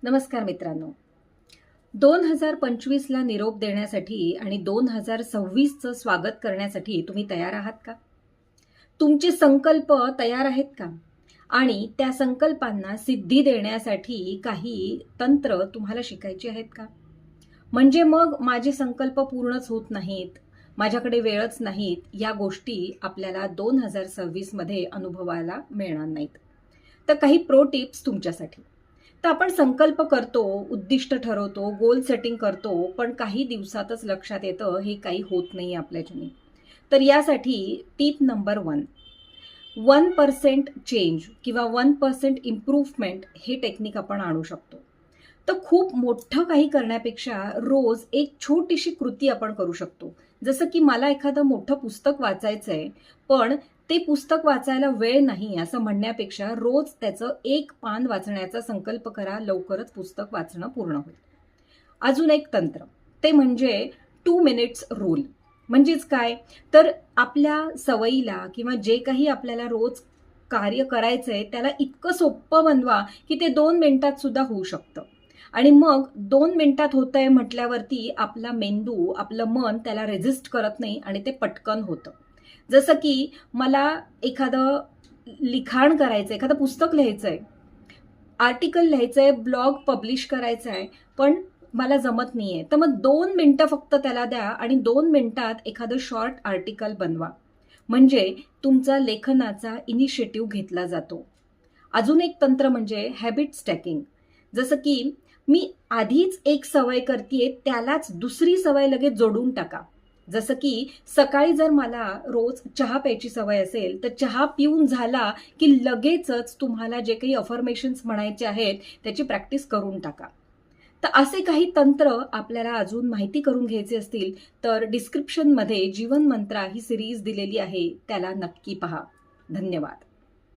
नमस्कार मित्रांनो. 2025ला निरोप देण्यासाठी आणि 2026चं स्वागत करण्यासाठी तुम्ही तयार आहात का? तुमचे संकल्प तयार आहेत का? आणि त्या संकल्पांना सिद्धी देण्यासाठी काही तंत्र तुम्हाला शिकायची आहेत का? म्हणजे मग माझे संकल्प पूर्णच होत नाहीत, माझ्याकडे वेळच नाहीत, या गोष्टी आपल्याला 2026 मध्ये अनुभवायला मिळणार नाहीत. तर काही प्रो टिप्स तुमच्यासाठी. तर आपण संकल्प करतो, उद्दिष्ट ठरवतो, गोल सेटिंग करतो, पण काही दिवसातच लक्षात येतं हे काही होत नाही आपल्याच्याने. तर यासाठी टिप नंबर 1% चेंज किंवा 1% इम्प्रूव्हमेंट हे टेक्निक आपण आणू शकतो. तर खूप मोठं काही करण्यापेक्षा रोज एक छोटीशी कृती आपण करू शकतो. जसं की मला एखादं मोठं पुस्तक वाचायचंय, पण ते पुस्तक वाचायला वेळ नाही असं म्हणण्यापेक्षा रोज त्याचं एक पान वाचण्याचा संकल्प करा, लवकरच पुस्तक वाचणं पूर्ण होईल. अजून एक तंत्र, ते म्हणजे 2 मिनिट्स रूल. म्हणजेच काय, तर आपल्या सवयीला किंवा जे काही आपल्याला रोज कार्य करायचंय त्याला इतकं सोपं बनवा की ते 2 मिनिटात सुद्धा होऊ शकतं. आणि मग 2 मिनिटात होतंय म्हटल्यावरती आपला मेंदू, आपलं मन त्याला रेझिस्ट करत नाही आणि ते पटकन होतं. जसं की मला एखादं लिखाण करायचंय, एखादं पुस्तक लिहायचंय, आर्टिकल लिहायचंय, ब्लॉग पब्लिश करायचा आहे, पण मला जमत नाहीये. तर मग 2 मिनिटं फक्त त्याला द्या आणि 2 मिनिटात एखादं शॉर्ट आर्टिकल बनवा. म्हणजे तुमचा लेखनाचा इनिशिएटिव्ह घेतला जातो. अजून एक तंत्र म्हणजे हॅबिट स्टॅकिंग. जसं की मी आधीच एक सवय करतेय, त्यालाच दुसरी सवय लगेच जोडून टाका. जसं की सकाळी जर मला रोज चहा प्यायची सवय असेल, तर चहा पिऊन झाला की लगेचच तुम्हाला जे काही अफर्मेशन्स म्हणायचे आहेत त्याची प्रॅक्टिस करून टाका. तर असे काही तंत्र आपल्याला अजून माहिती करून घ्यायचे असतील तर डिस्क्रिप्शनमध्ये जीवन मंत्रा ही सिरीज दिलेली आहे, त्याला नक्की पहा. धन्यवाद.